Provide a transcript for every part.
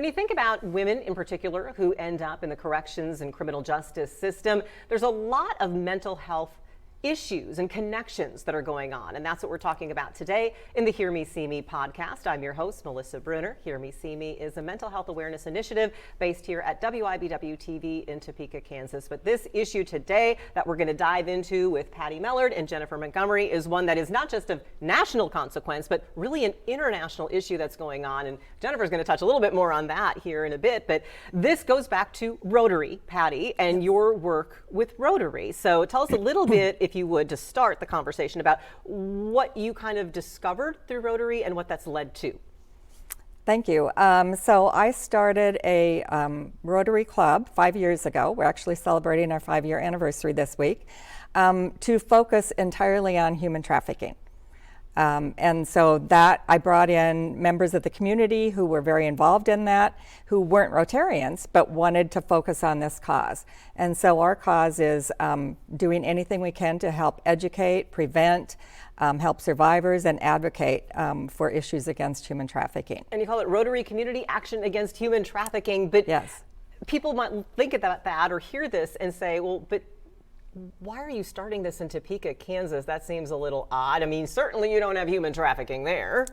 When you think about women in particular who end up in the corrections and criminal justice system, there's a lot of mental health issues and connections that are going on. And that's what we're talking about today in the Hear Me, See Me podcast. I'm your host, Melissa Bruner. Hear Me, See Me is a mental health awareness initiative based here at WIBW TV in Topeka, Kansas. But this issue today that we're going to dive into with Patty Mellard and Jennifer Montgomery is one that is not just of national consequence, but really an international issue that's going on. And Jennifer's going to touch a little bit more on that here in a bit. But this goes back to Rotary, Patty, and your work with Rotary. So tell us a little bit, if you would, to start the conversation about what you kind of discovered through Rotary and what that's led to. Thank you. So I started a Rotary Club 5 years ago. We're actually celebrating our 5-year anniversary this week, to focus entirely on human trafficking. And so that I brought in members of the community who were very involved in that, who weren't Rotarians, but wanted to focus on this cause. And so our cause is doing anything we can to help educate, prevent, help survivors, and advocate for issues against human trafficking. And you call it Rotary Community Action Against Human Trafficking, but yes, people might think about that or hear this and say, well, but why are you starting this in Topeka, Kansas? That seems a little odd. I mean, certainly you don't have human trafficking there.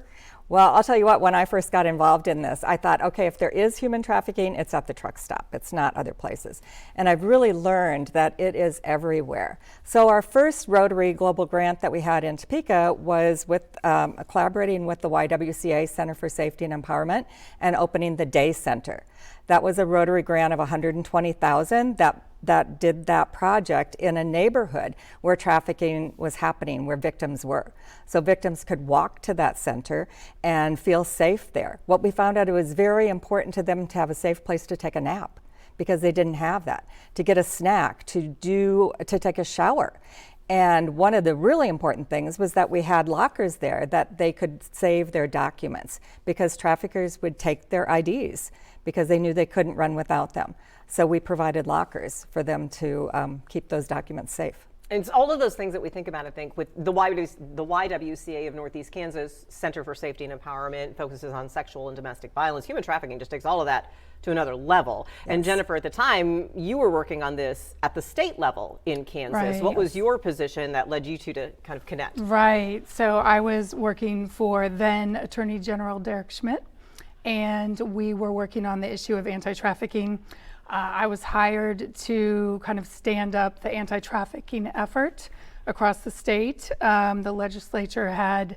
Well, I'll tell you what, when I first got involved in this, I thought, okay, if there is human trafficking, it's at the truck stop. It's not other places. And I've really learned that it is everywhere. So our first Rotary Global Grant that we had in Topeka was with collaborating with the YWCA Center for Safety and Empowerment and opening the Day Center. That was a Rotary grant of $120,000 that did that project in a neighborhood where trafficking was happening, where victims were. So victims could walk to that center and feel safe there. What we found out, it was very important to them to have a safe place to take a nap, because they didn't have that, to get a snack, to take a shower. And one of the really important things was that we had lockers there that they could save their documents, because traffickers would take their IDs because they knew they couldn't run without them. So we provided lockers for them to keep those documents safe. And it's all of those things that we think about, I think, with the YWCA of Northeast Kansas Center for Safety and Empowerment focuses on sexual and domestic violence. Human trafficking just takes all of that to another level. Yes. And Jennifer, at the time, you were working on this at the state level in Kansas. Right. What was your position that led you to kind of connect? Right. So I was working for then Attorney General Derek Schmidt, and we were working on the issue of anti-trafficking. I was hired to kind of stand up the anti-trafficking effort across the state. The legislature had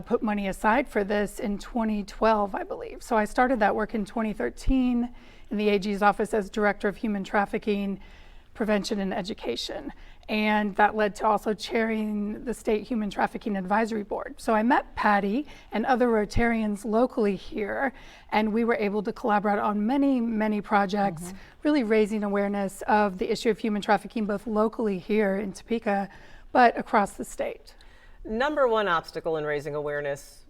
put money aside for this in 2012, I believe. So I started that work in 2013 in the AG's office as Director of Human Trafficking Prevention and Education. And that led to also chairing the State Human Trafficking Advisory Board. So I met Patty and other Rotarians locally here, and we were able to collaborate on many, many projects, really raising awareness of the issue of human trafficking, both locally here in Topeka, but across the state. Number one obstacle in raising awareness,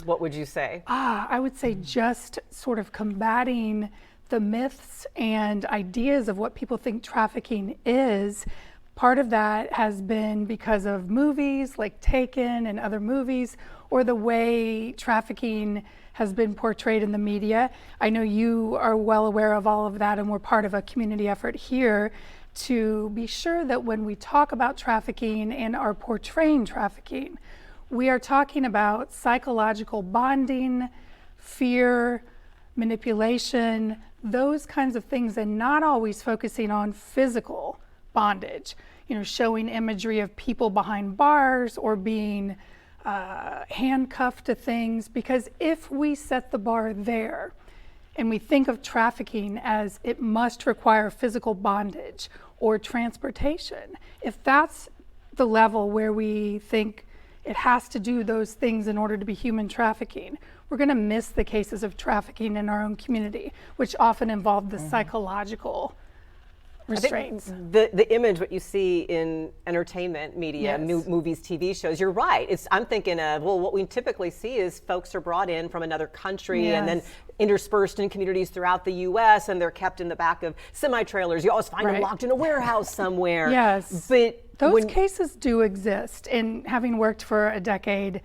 what would you say? I would say just sort of combating the myths and ideas of what people think trafficking is. Part of that has been because of movies like Taken and other movies, or the way trafficking has been portrayed in the media. I know you are well aware of all of that, and we're part of a community effort here to be sure that when we talk about trafficking and are portraying trafficking, we are talking about psychological bonding, fear, manipulation, those kinds of things, and not always focusing on physical bondage, showing imagery of people behind bars or being handcuffed to things. Because if we set the bar there and we think of trafficking as it must require physical bondage or transportation, if that's the level where we think it has to do those things in order to be human trafficking, we're going to miss the cases of trafficking in our own community, which often involve the psychological restraints. I think the image, what you see in entertainment media, Yes. movies, TV shows, you're right. I'm thinking of, well, what we typically see is folks are brought in from another country Yes. and then interspersed in communities throughout the U.S. and they're kept in the back of semi-trailers. You always find them Right. locked in a warehouse somewhere. Yes. But those cases do exist. And having worked for a decade,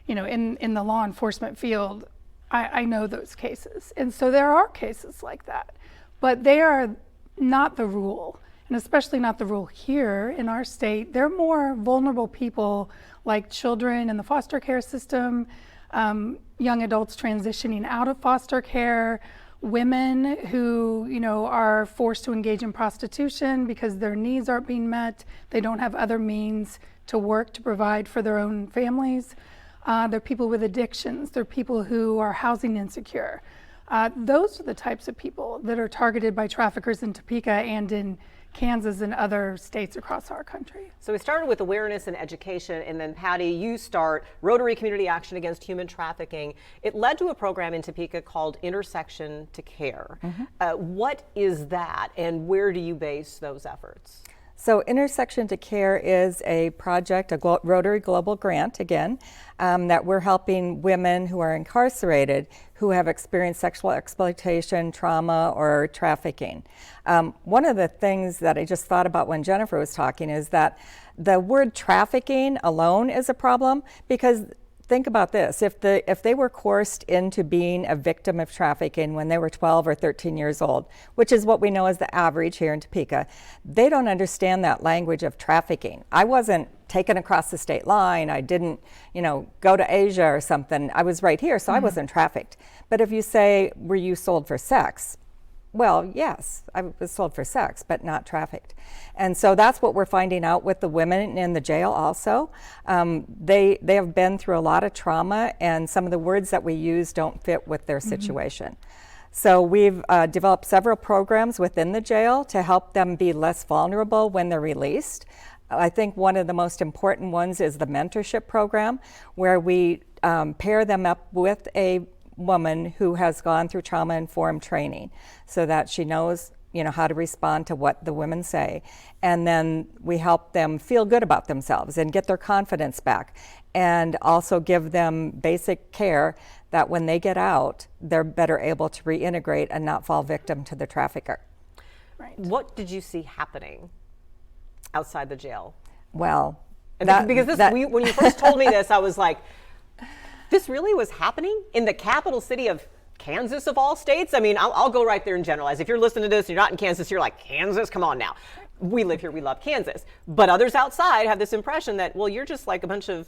in the law enforcement field, I know those cases. And so there are cases like that, but they are not the rule, and especially not the rule here in our state. They're more vulnerable people like children in the foster care system, young adults transitioning out of foster care, women who, are forced to engage in prostitution because their needs aren't being met. They don't have other means to work to provide for their own families. They're people with addictions. They're people who are housing insecure. Those are the types of people that are targeted by traffickers in Topeka and in Kansas and other states across our country. So we started with awareness and education, and then Patty, you start Rotary Community Action Against Human Trafficking. It led to a program in Topeka called Intersection to Care. What is that, and where do you base those efforts? So Intersection to Care is a project, a Rotary Global Grant, again, that we're helping women who are incarcerated who have experienced sexual exploitation, trauma, or trafficking. One of the things that I just thought about when Jennifer was talking is that the word trafficking alone is a problem, because think about this, if they were coerced into being a victim of trafficking when they were 12 or 13 years old, which is what we know as the average here in Topeka, they don't understand that language of trafficking. I wasn't taken across the state line. I didn't, go to Asia or something. I was right here, so I wasn't trafficked. But if you say, were you sold for sex? Well, yes, I was sold for sex, but not trafficked. And so that's what we're finding out with the women in the jail also. They have been through a lot of trauma, and some of the words that we use don't fit with their situation. So we've developed several programs within the jail to help them be less vulnerable when they're released. I think one of the most important ones is the mentorship program, where we pair them up with a woman who has gone through trauma-informed training so that she knows how to respond to what the women say. And then we help them feel good about themselves and get their confidence back, and also give them basic care that when they get out, they're better able to reintegrate and not fall victim to the trafficker. Right. What did you see happening outside the jail? Well, when you first told me this, I was like, this really was happening in the capital city of Kansas, of all states? I mean, I'll go right there and generalize. If you're listening to this, you're not in Kansas, you're like, Kansas, come on now. We live here, we love Kansas. But others outside have this impression that, well, you're just like a bunch of,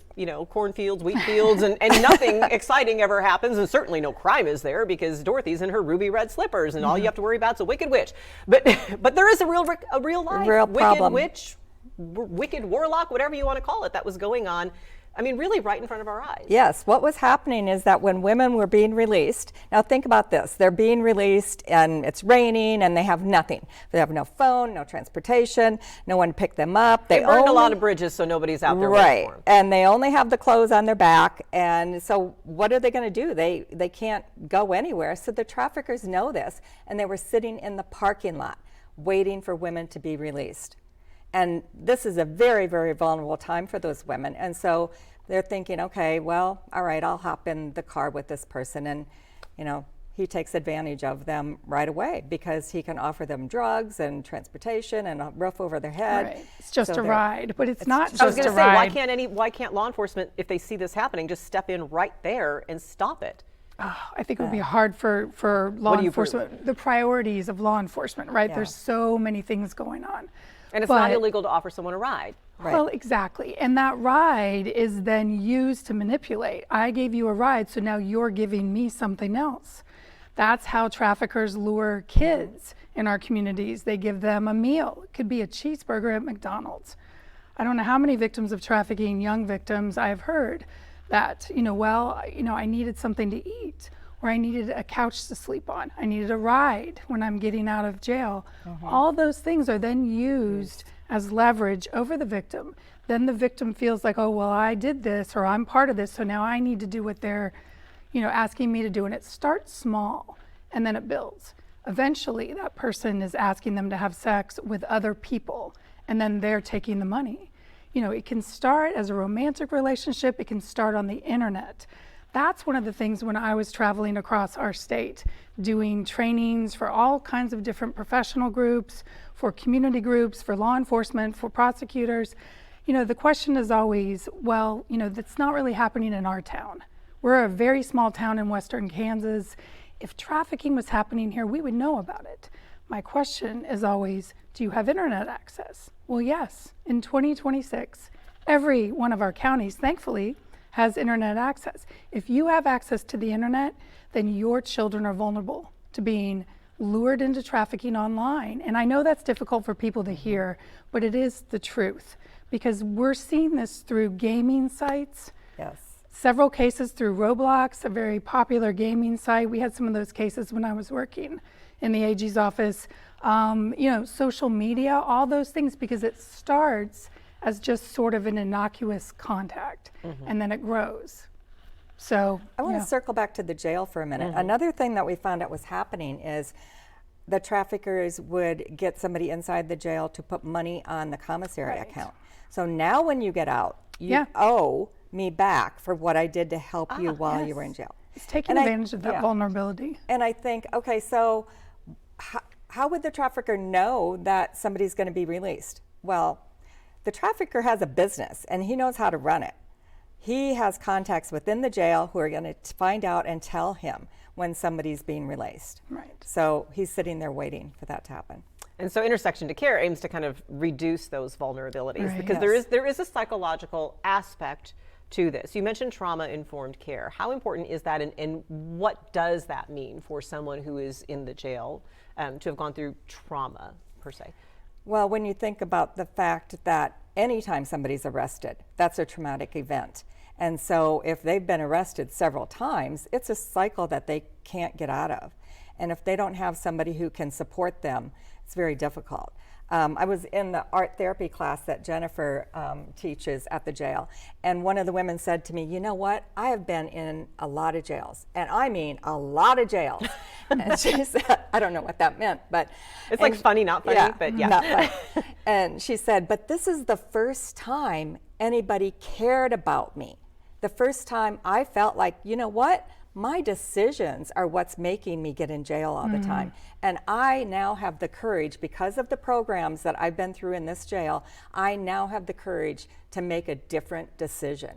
cornfields, wheat fields, and nothing exciting ever happens, and certainly no crime is there because Dorothy's in her ruby red slippers, and all you have to worry about is a wicked witch. But there is a real life, wicked witch, wicked warlock, whatever you want to call it, that was going on. I mean, really right in front of our eyes. Yes, what was happening is that when women were being released, now think about this, they're being released and it's raining and they have nothing. They have no phone, no transportation, no one to pick them up. They burned a lot of bridges, so nobody's out there waiting for them. And they only have the clothes on their back, and so what are they going to do? They can't go anywhere, so the traffickers know this, and they were sitting in the parking lot waiting for women to be released. And this is a very, very vulnerable time for those women. And so they're thinking, okay, well, all right, I'll hop in the car with this person. And, he takes advantage of them right away because he can offer them drugs and transportation and a roof over their head. Right. It's just a ride, but it's not just I was going a to say, ride. why can't law enforcement, if they see this happening, just step in right there and stop it? I think it would be hard for law enforcement. The priorities of law enforcement, right? Yeah. There's so many things going on. And it's not illegal to offer someone a ride. Right. Well, exactly. And that ride is then used to manipulate. I gave you a ride, so now you're giving me something else. That's how traffickers lure kids in our communities. They give them a meal. It could be a cheeseburger at McDonald's. I don't know how many victims of trafficking, young victims, I've heard that, I needed something to eat, or I needed a couch to sleep on. I needed a ride when I'm getting out of jail. All those things are then used as leverage over the victim. Then the victim feels like, oh, well, I did this, or I'm part of this, so now I need to do what they're, asking me to do. And it starts small, and then it builds. Eventually, that person is asking them to have sex with other people, and then they're taking the money. It can start as a romantic relationship. It can start on the internet. That's one of the things when I was traveling across our state, doing trainings for all kinds of different professional groups, for community groups, for law enforcement, for prosecutors. The question is always, well, that's not really happening in our town. We're a very small town in western Kansas. If trafficking was happening here, we would know about it. My question is always, do you have internet access? Well, yes. In 2026, every one of our counties, thankfully, has internet access. If you have access to the internet, then your children are vulnerable to being lured into trafficking online. And I know that's difficult for people to hear, but it is the truth, because we're seeing this through gaming sites. Yes. Several cases through Roblox, a very popular gaming site. We had some of those cases when I was working in the AG's office. Social media, all those things, because it starts as just sort of an innocuous contact, and then it grows. So I want to circle back to the jail for a minute. Another thing that we found out was happening is the traffickers would get somebody inside the jail to put money on the commissary account. So now when you get out, you owe me back for what I did to help you while you were in jail. It's taking advantage of that vulnerability. And I think, okay, so how would the trafficker know that somebody's going to be released? Well, the trafficker has a business and he knows how to run it. He has contacts within the jail who are going to find out and tell him when somebody's being released. Right. So he's sitting there waiting for that to happen. And so Intersection to Care aims to kind of reduce those vulnerabilities, Right. because there is a psychological aspect to this. You mentioned trauma-informed care. How important is that, and what does that mean for someone who is in the jail to have gone through trauma, per se? Well, when you think about the fact that anytime somebody's arrested, that's a traumatic event. And so if they've been arrested several times, it's a cycle that they can't get out of. And if they don't have somebody who can support them, it's very difficult. I was in the art therapy class that Jennifer teaches at the jail, and one of the women said to me, you know what, I have been in a lot of jails, and I mean a lot of jails. And she said, I don't know what that meant, but it's like funny, not funny, but yeah. Not funny. And she said, but this is the first time anybody cared about me. The first time I felt like, you know what? My decisions are what's making me get in jail all the time. And I now have the courage, because of the programs that I've been through in this jail, I now have the courage to make a different decision.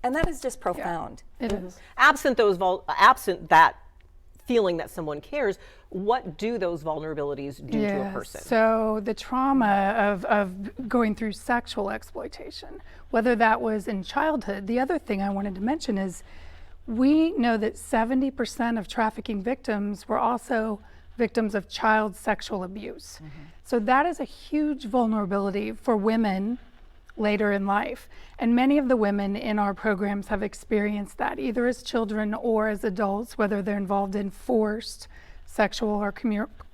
And that is just profound. It is. Absent that feeling that someone cares, what do those vulnerabilities do to a person? So the trauma of going through sexual exploitation, whether that was in childhood. The other thing I wanted to mention is we know that 70% of trafficking victims were also victims of child sexual abuse. So that is a huge vulnerability for women later in life. And many of the women in our programs have experienced that, either as children or as adults, whether they're involved in forced sexual or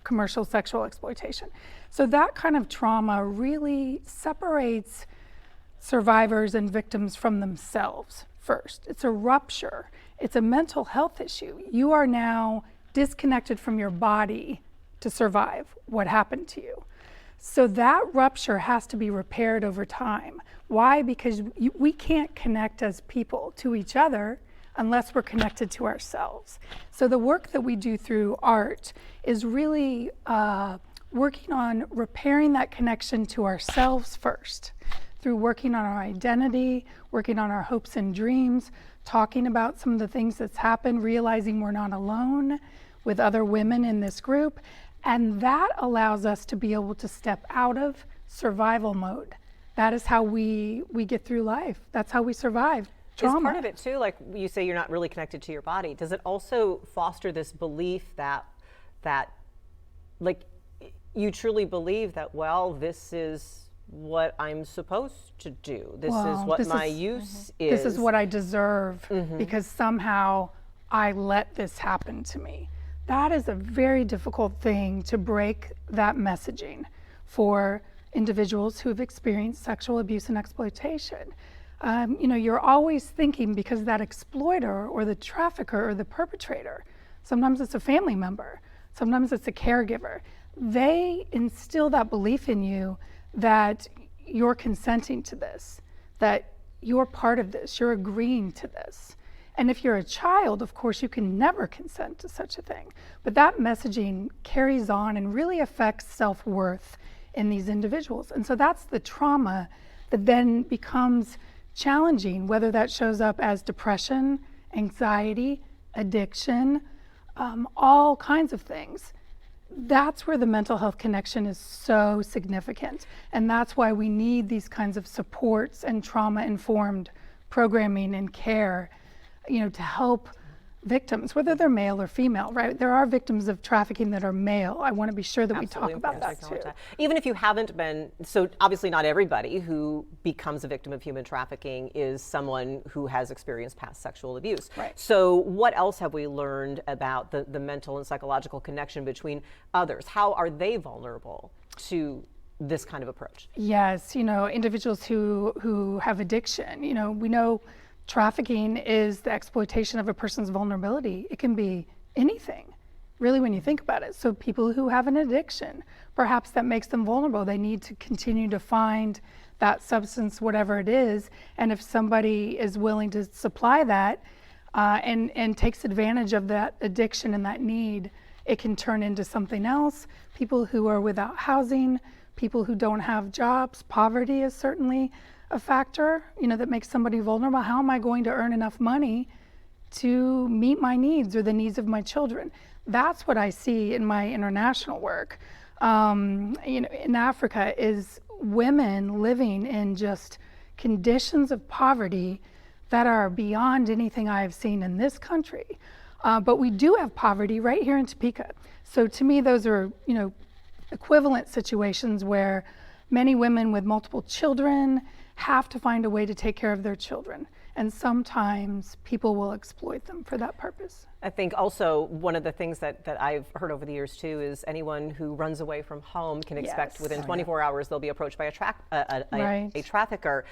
commercial sexual exploitation. So that kind of trauma really separates survivors and victims from themselves first. It's a rupture. It's a mental health issue. You are now disconnected from your body to survive what happened to you. So that rupture has to be repaired over time. Why? Because we can't connect as people to each other unless we're connected to ourselves. So the work that we do through art is really working on repairing that connection to ourselves first, through working on our identity, working on our hopes and dreams, talking about some of the things that's happened, realizing we're not alone with other women in this group. And that allows us to be able to step out of survival mode. That is how we get through life. That's how we survive trauma. Is part of it too, like you say, you're not really connected to your body. Does it also foster this belief that like you truly believe that, well, this is what I'm supposed to do. This is what my use is. This is what I deserve because somehow I let this happen to me. That is a very difficult thing to break, that messaging for individuals who have experienced sexual abuse and exploitation. You're always thinking, because that exploiter or the trafficker or the perpetrator, sometimes it's a family member, sometimes it's a caregiver, they instill that belief in you that you're consenting to this, that you're part of this, you're agreeing to this. And if you're a child, of course, you can never consent to such a thing. But that messaging carries on and really affects self-worth in these individuals. And so that's the trauma that then becomes challenging, whether that shows up as depression, anxiety, addiction, all kinds of things. That's where the mental health connection is so significant. And that's why we need these kinds of supports and trauma-informed programming and care, to help victims, whether they're male or female, right? There are victims of trafficking that are male. I want to be sure that we talk about that too. Even if you haven't been, so obviously not everybody who becomes a victim of human trafficking is someone who has experienced past sexual abuse. Right. So what else have we learned about the mental and psychological connection between others? How are they vulnerable to this kind of approach? Yes, individuals who have addiction, we know trafficking is the exploitation of a person's vulnerability. It can be anything, really, when you think about it. So people who have an addiction, perhaps that makes them vulnerable. They need to continue to find that substance, whatever it is. And if somebody is willing to supply that and takes advantage of that addiction and that need, it can turn into something else. People who are without housing, people who don't have jobs, poverty is certainly a factor, that makes somebody vulnerable. How am I going to earn enough money to meet my needs or the needs of my children? That's what I see in my international work. In Africa is women living in just conditions of poverty that are beyond anything I've seen in this country. But we do have poverty right here in Topeka. So to me, those are, equivalent situations where many women with multiple children have to find a way to take care of their children. And sometimes people will exploit them for that purpose. I think also one of the things that I've heard over the years too is anyone who runs away from home can expect within 24 hours they'll be approached by a trafficker.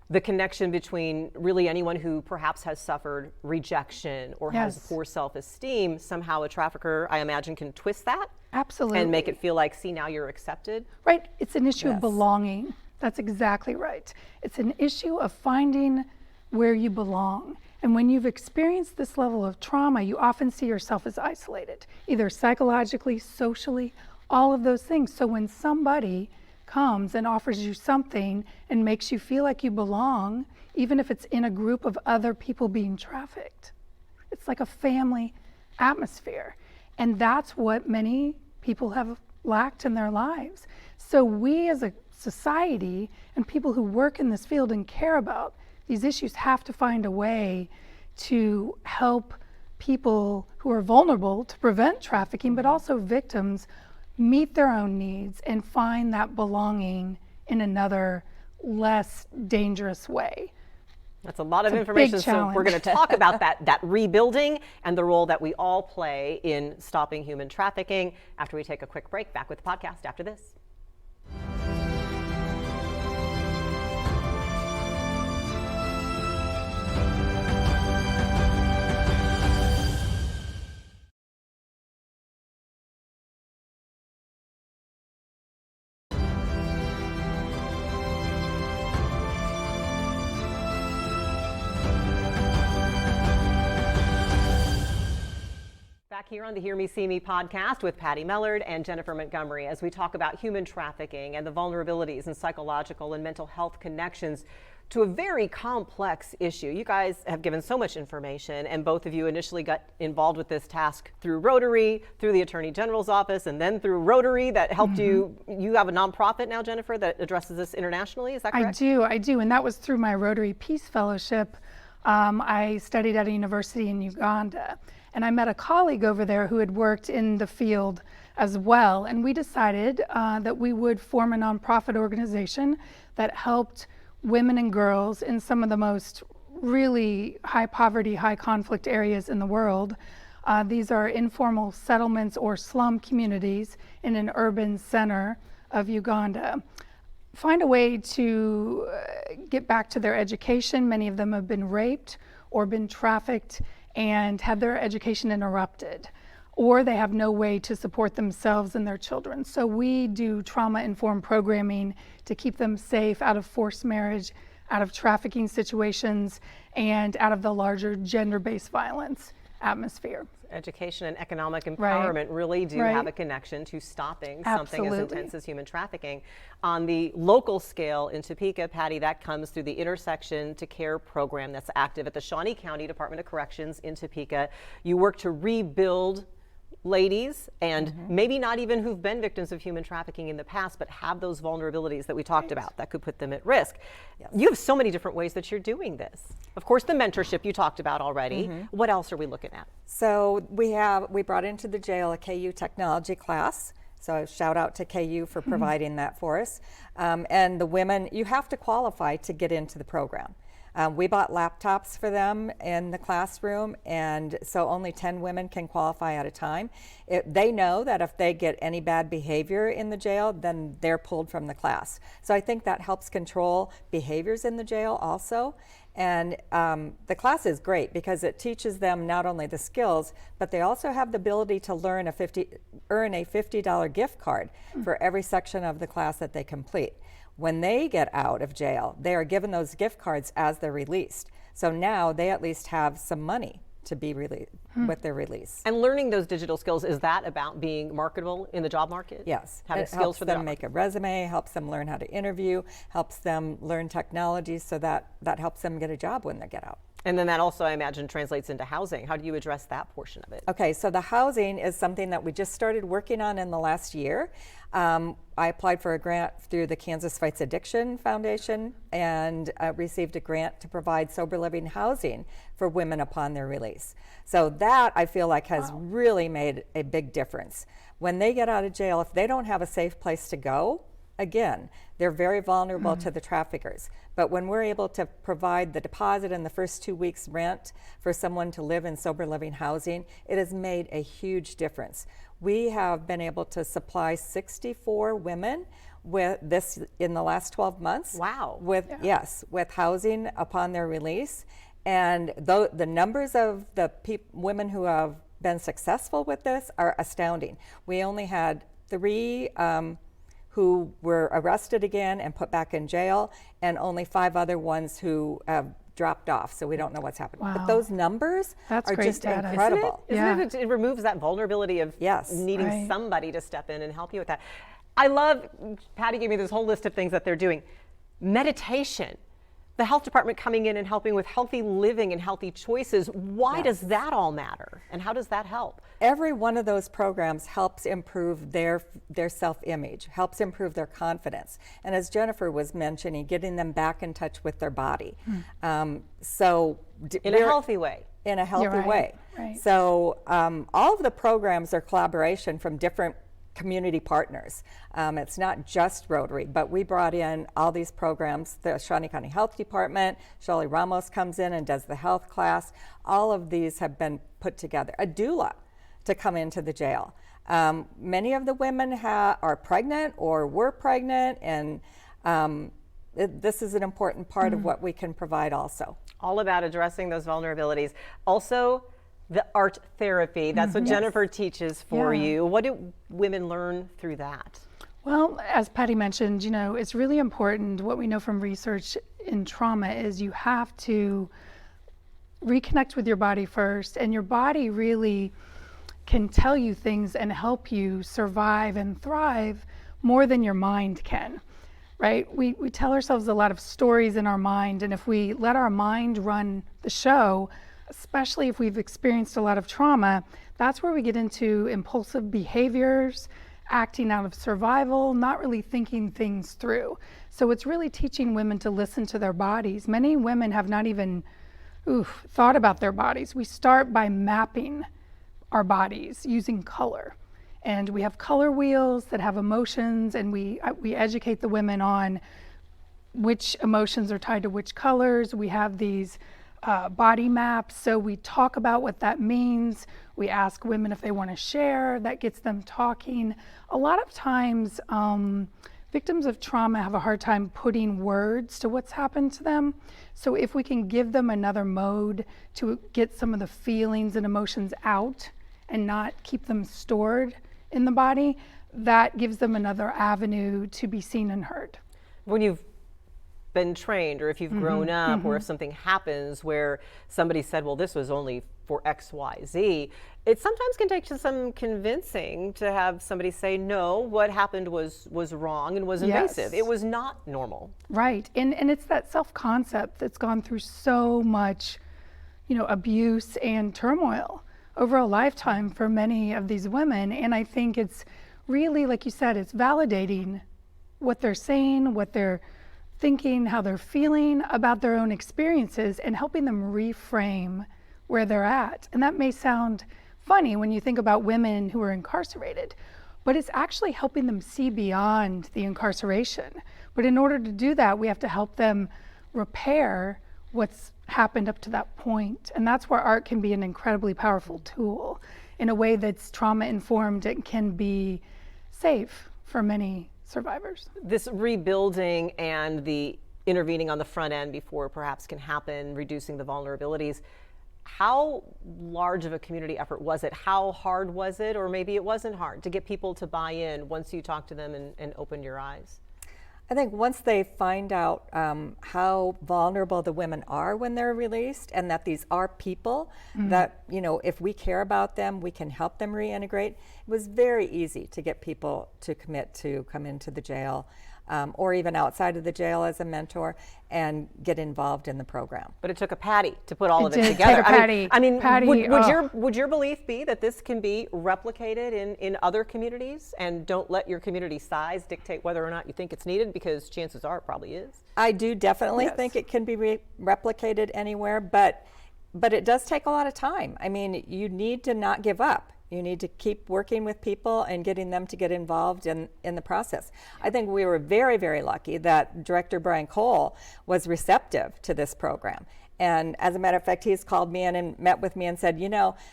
The connection between really anyone who perhaps has suffered rejection or has poor self-esteem, somehow a trafficker, I imagine, can twist that. Absolutely. And make it feel like, see, now you're accepted. Right. It's an issue of belonging. That's exactly right. It's an issue of finding where you belong. And when you've experienced this level of trauma, you often see yourself as isolated, either psychologically, socially, all of those things. So when somebody comes and offers you something and makes you feel like you belong, even if it's in a group of other people being trafficked, it's like a family atmosphere. And that's what many people have lacked in their lives. So we as a society and people who work in this field and care about these issues have to find a way to help people who are vulnerable to prevent trafficking, but also victims meet their own needs and find that belonging in another less dangerous way. That's a lot of information. So we're going to talk about that rebuilding and the role that we all play in stopping human trafficking after we take a quick break. Back with the podcast after this. Back here on the Hear Me, See Me podcast with Patty Mellard and Jennifer Montgomery as we talk about human trafficking and the vulnerabilities and psychological and mental health connections to a very complex issue. You guys have given so much information, and both of you initially got involved with this task through Rotary, through the Attorney General's office, and then through Rotary that helped you. You have a nonprofit now, Jennifer, that addresses this internationally, is that correct? I do, and that was through my Rotary Peace Fellowship. I studied at a university in Uganda. And I met a colleague over there who had worked in the field as well. And we decided that we would form a nonprofit organization that helped women and girls in some of the most really high poverty, high conflict areas in the world. These are informal settlements or slum communities in an urban center of Uganda. Find a way to get back to their education. Many of them have been raped or been trafficked and had their education interrupted, or they have no way to support themselves and their children. So we do trauma-informed programming to keep them safe out of forced marriage, out of trafficking situations, and out of the larger gender-based violence atmosphere. Education and economic empowerment really do have a connection to stopping something as intense as human trafficking. On the local scale in Topeka, Patty, that comes through the Intersection to Care program that's active at the Shawnee County Department of Corrections in Topeka. You work to rebuild ladies and maybe not even who've been victims of human trafficking in the past, but have those vulnerabilities that we talked about that could put them at risk. You have so many different ways that you're doing this. Of course, the mentorship you talked about already. What else are we looking at? So we brought into the jail a KU technology class. So shout out to KU for providing that for us. And the women, you have to qualify to get into the program. We bought laptops for them in the classroom, and so only 10 women can qualify at a time. They know that if they get any bad behavior in the jail, then they're pulled from the class. So I think that helps control behaviors in the jail also. And the class is great because it teaches them not only the skills, but they also have the ability to earn a $50 gift card for every section of the class that they complete. When they get out of jail, they are given those gift cards as they're released. So now they at least have some money to be released with their release. And learning those digital skills, is that about being marketable in the job market? Yes. Having it skills helps for the them make a resume, helps them learn how to interview, helps them learn technology, so that helps them get a job when they get out. And then that also, I imagine, translates into housing. How do you address that portion of it? Okay, so the housing is something that we just started working on in the last year. I applied for a grant through the Kansas Fights Addiction Foundation and received a grant to provide sober living housing for women upon their release. So that I feel like has really made a big difference. When they get out of jail, if they don't have a safe place to go, again, they're very vulnerable to the traffickers. But when we're able to provide the deposit and the first 2 weeks rent for someone to live in sober living housing, it has made a huge difference. We have been able to supply 64 women with this in the last 12 months. Wow. With housing upon their release. And the numbers of the women who have been successful with this are astounding. We only had 3 who were arrested again and put back in jail, and only 5 other ones who have dropped off, so we don't know what's happened. But those numbers are just data. incredible. Isn't it? It removes that vulnerability of needing somebody to step in and help you with that. I love, Patty gave me this whole list of things that they're doing. Meditation. The health department coming in and helping with healthy living and healthy choices. Why does that all matter? And how does that help? Every one of those programs helps improve their self-image, helps improve their confidence. And as Jennifer was mentioning, getting them back in touch with their body. So in a healthy way. In a healthy way. Right. So all of the programs are collaboration from different community partners. It's not just Rotary, but we brought in all these programs. The Shawnee County Health Department, Shirley Ramos comes in and does the health class. All of these have been put together. A doula to come into the jail. Many of the women are pregnant or were pregnant, and this is an important part of what we can provide also. All about addressing those vulnerabilities. Also, the art therapy, that's what Jennifer teaches for you. What do women learn through that? Well, as Patty mentioned, it's really important. What we know from research in trauma is you have to reconnect with your body first, and your body really can tell you things and help you survive and thrive more than your mind can, right? We tell ourselves a lot of stories in our mind, and if we let our mind run the show, especially if we've experienced a lot of trauma, that's where we get into impulsive behaviors, acting out of survival, not really thinking things through. So it's really teaching women to listen to their bodies. Many women have not even thought about their bodies. We start by mapping our bodies using color. And we have color wheels that have emotions, and we educate the women on which emotions are tied to which colors. We have these body maps, so we talk about what that means. We ask women if they want to share. That gets them talking. A lot of times, victims of trauma have a hard time putting words to what's happened to them. So if we can give them another mode to get some of the feelings and emotions out and not keep them stored in the body, that gives them another avenue to be seen and heard. When you've been trained, or if you've grown up, or if something happens where somebody said, well, this was only for X, Y, Z, it sometimes can take some convincing to have somebody say, no, what happened was wrong and was invasive. It was not normal. Right. And it's that self-concept that's gone through so much, abuse and turmoil over a lifetime for many of these women. And I think it's really, like you said, it's validating what they're saying, what they're thinking, how they're feeling about their own experiences, and helping them reframe where they're at. And that may sound funny when you think about women who are incarcerated, but it's actually helping them see beyond the incarceration. But in order to do that, we have to help them repair what's happened up to that point. And that's where art can be an incredibly powerful tool in a way that's trauma informed and can be safe for many survivors. This rebuilding and the intervening on the front end before perhaps can happen, reducing the vulnerabilities, how large of a community effort was it? How hard was it? Or maybe it wasn't hard to get people to buy in once you talk to them and open your eyes? I think once they find out how vulnerable the women are when they're released, and that these are people that, if we care about them, we can help them reintegrate. It was very easy to get people to commit to come into the jail, or even outside of the jail as a mentor, and get involved in the program. But it took a Patty to put all of it did together. take a Patty. Patty, would your belief be that this can be replicated in other communities, and don't let your community size dictate whether or not you think it's needed, because chances are it probably is? I do definitely think it can be replicated anywhere, but it does take a lot of time. I mean, you need to not give up. You need to keep working with people and getting them to get involved in the process. I think we were very, very lucky that Director Brian Cole was receptive to this program. And as a matter of fact, he's called me in and met with me and said,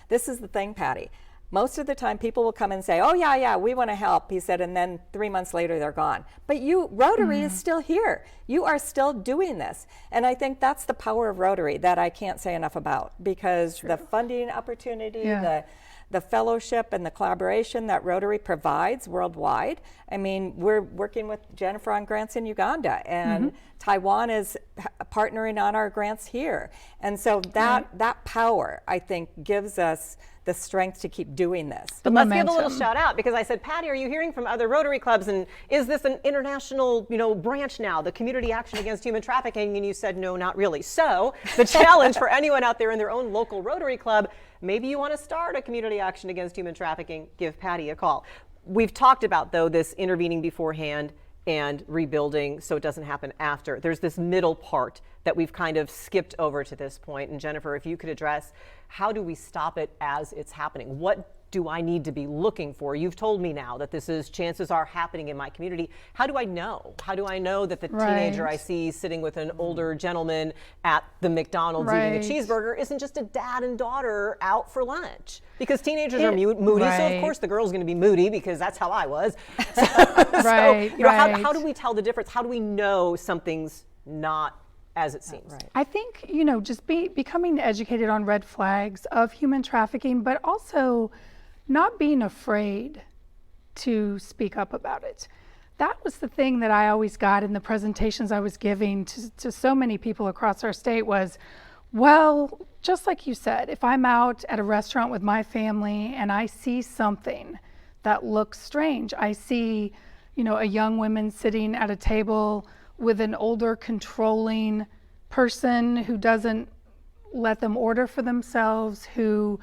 this is the thing, Patty. Most of the time people will come and say, oh yeah, we want to help, he said, and then 3 months later they're gone. But Rotary is still here. You are still doing this. And I think that's the power of Rotary that I can't say enough about, because the funding opportunity, the fellowship and the collaboration that Rotary provides worldwide. I mean, we're working with Jennifer on grants in Uganda, and Taiwan is partnering on our grants here. And so that power, I think, gives us the strength to keep doing this. But let's give a little shout out, because I said, Patty, are you hearing from other Rotary clubs, and is this an international, branch now, the Community Action Against Human Trafficking? And you said, no, not really. So the challenge for anyone out there in their own local Rotary club, maybe you want to start a Community Action Against Human Trafficking, give Patty a call. We've talked about, though, this intervening beforehand and rebuilding so it doesn't happen after. There's this middle part that we've kind of skipped over to this point. And Jennifer, if you could address, how do we stop it as it's happening? What do I need to be looking for? You've told me now that chances are happening in my community. How do I know? How do I know that the teenager I see sitting with an older gentleman at the McDonald's eating a cheeseburger isn't just a dad and daughter out for lunch? Because teenagers are moody, so of course the girl's going to be moody, because that's how I was. How do we tell the difference? How do we know something's not as it seems? I think, just becoming educated on red flags of human trafficking, but also not being afraid to speak up about it. That was the thing that I always got in the presentations I was giving to so many people across our state was, well, just like you said, if I'm out at a restaurant with my family and I see something that looks strange, I see, a young woman sitting at a table with an older controlling person who doesn't let them order for themselves, who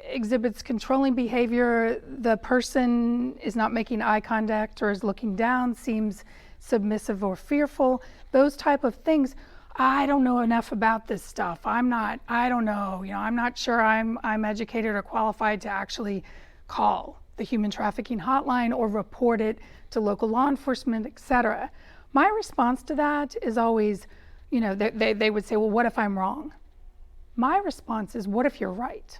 exhibits controlling behavior, the person is not making eye contact or is looking down, seems submissive or fearful, those type of things. I don't know enough about this stuff. I don't know, I'm not sure I'm educated or qualified to actually call the human trafficking hotline or report it to local law enforcement, etc. My response to that is always, they would say, well, what if I'm wrong? My response is, what if you're right?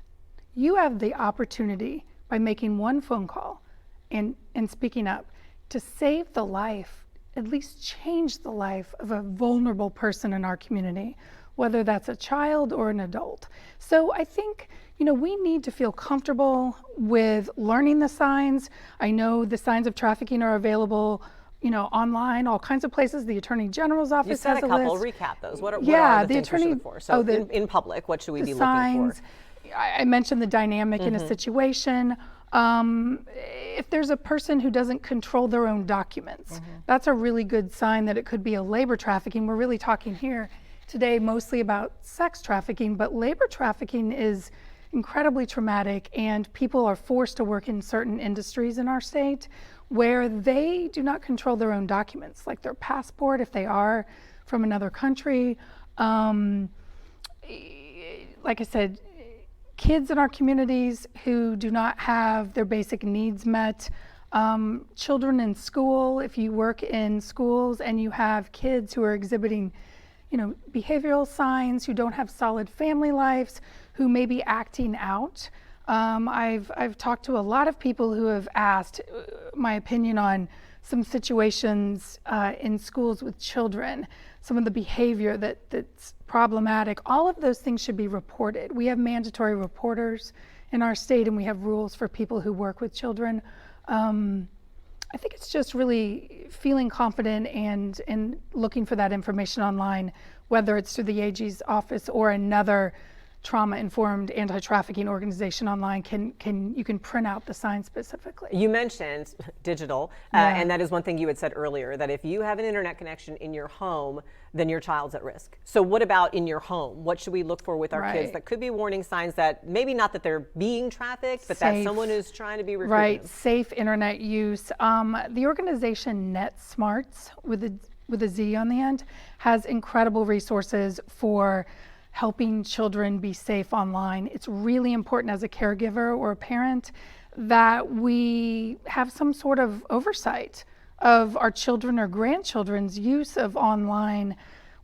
You have the opportunity by making one phone call and speaking up to save the life, at least change the life of a vulnerable person in our community, whether that's a child or an adult. So I think, we need to feel comfortable with learning the signs. I know the signs of trafficking are available, online, all kinds of places. The Attorney General's office You said has a couple. list. Recap those. What are the Yeah, things we should look for? So in public, what should we be looking signs. for? I mentioned the dynamic in a situation. If there's a person who doesn't control their own documents, that's a really good sign that it could be a labor trafficking. We're really talking here today mostly about sex trafficking, but labor trafficking is incredibly traumatic, and people are forced to work in certain industries in our state where they do not control their own documents, like their passport if they are from another country. Like I said, kids in our communities who do not have their basic needs met, children in school, if you work in schools and you have kids who are exhibiting behavioral signs, who don't have solid family lives, who may be acting out. I've talked to a lot of people who have asked my opinion on some situations in schools with children, some of the behavior that's problematic. All of those things should be reported. We have mandatory reporters in our state, and we have rules for people who work with children. I think it's just really feeling confident and looking for that information online, whether it's through the AG's office or another trauma-informed anti-trafficking organization online. You can print out the sign specifically. You mentioned digital, and that is one thing you had said earlier, that if you have an internet connection in your home, then your child's at risk. So what about in your home? What should we look for with our kids that could be warning signs that maybe not that they're being trafficked, but that someone is trying to be recruiting? Right, safe internet use. The organization NetSmarts, with a Z on the end, has incredible resources for helping children be safe online. It's really important as a caregiver or a parent that we have some sort of oversight of our children or grandchildren's use of online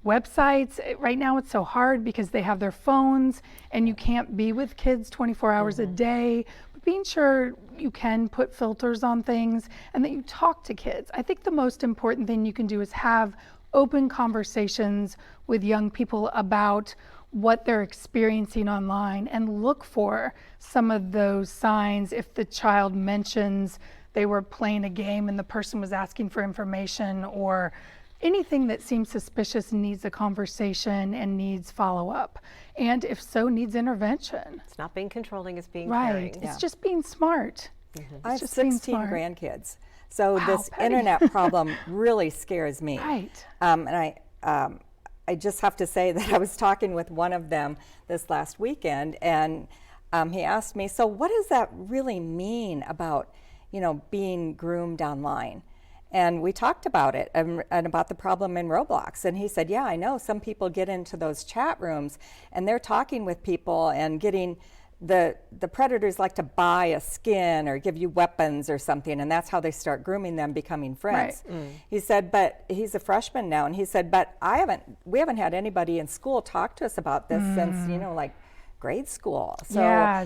websites. Right now it's so hard because they have their phones and you can't be with kids 24 hours a day. But being sure you can put filters on things and that you talk to kids. I think the most important thing you can do is have open conversations with young people about what they're experiencing online and look for some of those signs. If the child mentions they were playing a game and the person was asking for information, or anything that seems suspicious needs a conversation and needs follow-up, and if so, needs intervention. It's not being controlling, it's being right. caring. It's just being smart. I have 16 grandkids, so Wow, this Patty. internet problem really scares me. Right. And I just have to say that I was talking with one of them this last weekend, and he asked me, so what does that really mean about, being groomed online? And we talked about it and about the problem in Roblox. And he said, yeah, I know some people get into those chat rooms and they're talking with people and getting the predators like to buy a skin or give you weapons or something, and that's how they start grooming them, becoming friends. Right. He said, but he's a freshman now, and he said, but we haven't had anybody in school talk to us about this since, like grade school. So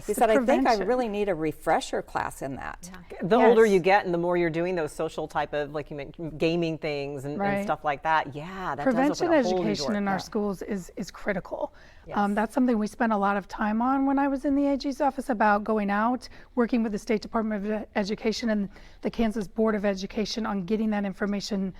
he said, I think I really need a refresher class in that. Yeah. The older you get and the more you're doing those social type of, like you mentioned, gaming things and stuff like that, that prevention does open a whole new education door. in our schools is critical. Yes. That's something we spent a lot of time on when I was in the AG's office, about going out, working with the State Department of Education and the Kansas Board of Education on getting that information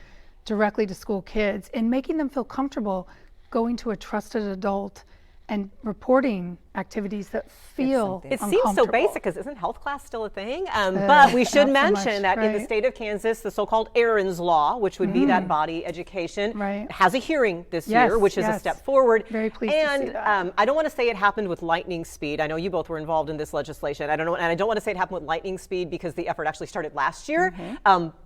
directly to school kids and making them feel comfortable going to a trusted adult and reporting activities that feel It seems so basic, because isn't health class still a thing? But we should mention that in the state of Kansas, the so-called Aaron's Law, which would be that body education, has a hearing this year, which is a step forward. Very pleased to see that. I don't want to say it happened with lightning speed. I know you both were involved in this legislation. I don't know, and I don't want to say it happened with lightning speed because the effort actually started last year.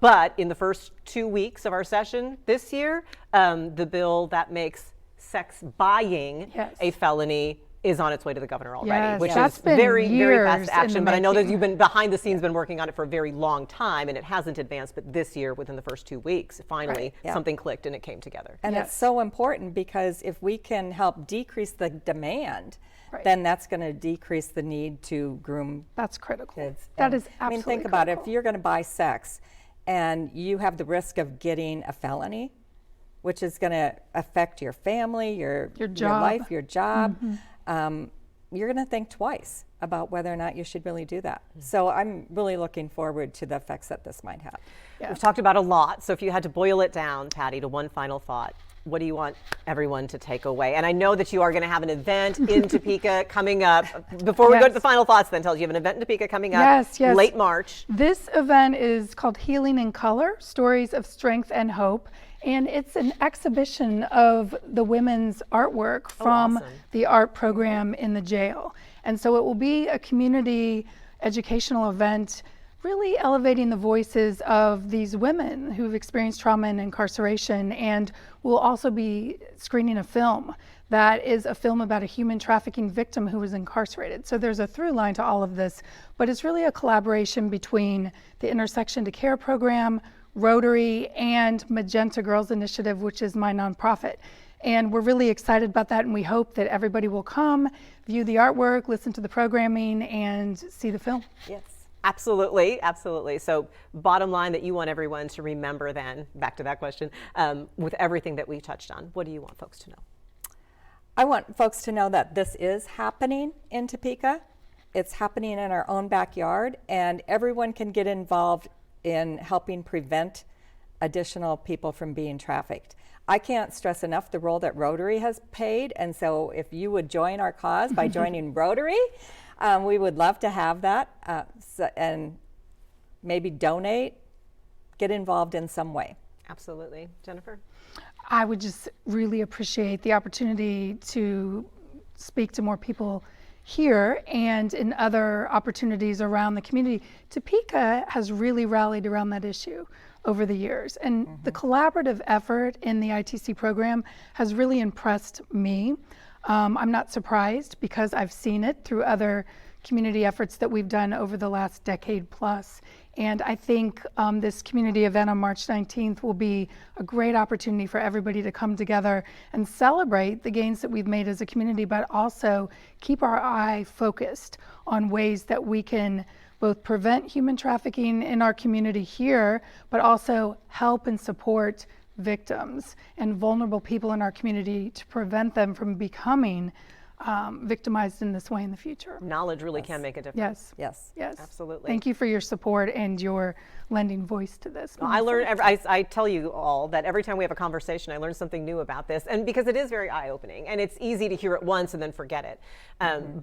But in the first 2 weeks of our session this year, the bill that makes sex buying a felony is on its way to the governor already, which is very, very fast action. But I know that you've been behind the scenes, been working on it for a very long time, and it hasn't advanced. But this year, within the first 2 weeks, finally something clicked and it came together. And it's so important, because if we can help decrease the demand, then that's going to decrease the need to groom. That's critical. Kids. That is absolutely I mean, think about it. If you're going to buy sex and you have the risk of getting a felony, which is going to affect your family, your job, your life, your job. you're going to think twice about whether or not you should really do that. So I'm really looking forward to the effects that this might have. We've talked about a lot. So if you had to boil it down, Patty, to one final thought, what do you want everyone to take away? And I know that you are going to have an event in Topeka coming up. Before we go to the final thoughts, then tell us you have an event in Topeka coming up late March. This event is called Healing in Color, Stories of Strength and Hope. And it's an exhibition of the women's artwork from the art program in the jail. And so it will be a community educational event, really elevating the voices of these women who've experienced trauma and incarceration. And we'll also be screening a film that is a film about a human trafficking victim who was incarcerated. So there's a through line to all of this, but it's really a collaboration between the Intersection to Care program, Rotary, and Magenta Girls Initiative, which is my nonprofit. And we're really excited about that, and we hope that everybody will come, view the artwork, listen to the programming, and see the film. Yes, absolutely, absolutely. So bottom line that you want everyone to remember then, back to that question, with everything that we touched on, what do you want folks to know? I want folks to know that this is happening in Topeka. It's happening in our own backyard, and everyone can get involved in helping prevent additional people from being trafficked. I can't stress enough the role that Rotary has played, and so if you would join our cause by joining Rotary, we would love to have that, and maybe donate, get involved in some way. Absolutely. Jennifer? I would just really appreciate the opportunity to speak to more people here and in other opportunities around the community. Topeka has really rallied around that issue over the years, and the collaborative effort in the ITC program has really impressed me. I'm not surprised because I've seen it through other community efforts that we've done over the last decade plus. And I think this community event on March 19th will be a great opportunity for everybody to come together and celebrate the gains that we've made as a community, but also keep our eye focused on ways that we can both prevent human trafficking in our community here, but also help and support victims and vulnerable people in our community to prevent them from becoming victimized in this way in the future. Knowledge really can make a difference. Yes. Absolutely. Thank you for your support and your lending voice to this. I learn. I tell you all that every time we have a conversation, I learn something new about this, and because it is very eye-opening, and it's easy to hear it once and then forget it.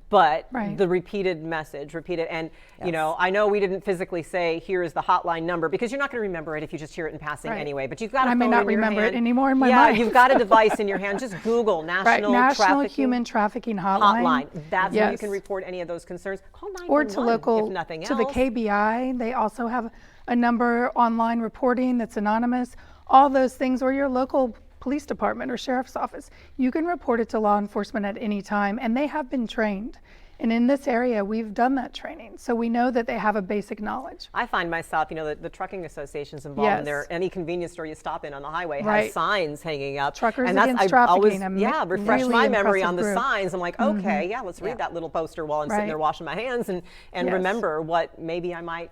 But the repeated message, and you know, I know we didn't physically say here is the hotline number because you're not going to remember it if you just hear it in passing anyway. But you've got a phone I may not in your remember hand. it anymore in my mind. Yeah, you've got a device in your hand. Just Google National Human Trafficking Hotline. That's where you can report any of those concerns. Call 911 or to local, if nothing else. to the KBI. They also have a number online reporting that's anonymous. All those things, or your local police department or sheriff's office. You can report it to law enforcement at any time, and they have been trained. And in this area, we've done that training. So we know that they have a basic knowledge. I find myself, you know, the trucking associations involved in there. Any convenience store you stop in on the highway has signs hanging up. Truckers and Against Trafficking. Refresh really my memory on the group. signs. I'm like, okay, let's read that little poster while I'm sitting there washing my hands and remember what maybe I might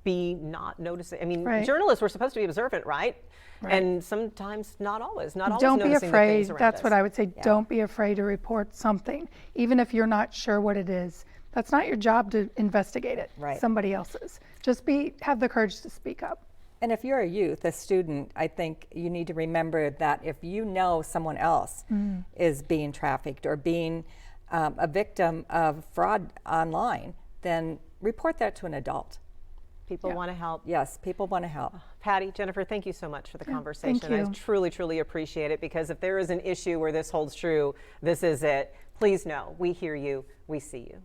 be not noticing. I mean, journalists were supposed to be observant, right? And sometimes not always. Don't be afraid. That's what I would say. Don't be afraid to report something, even if you're not sure what it is. That's not your job to investigate it. Somebody else's. Just have the courage to speak up. And if you're a youth, a student, I think you need to remember that if you know someone else is being trafficked or being a victim of fraud online, then report that to an adult. People want to help. Yes, people want to help. Patty, Jennifer, thank you so much for the conversation. Thank you. I truly, truly appreciate it, because if there is an issue where this holds true, this is it. Please know, we hear you, we see you.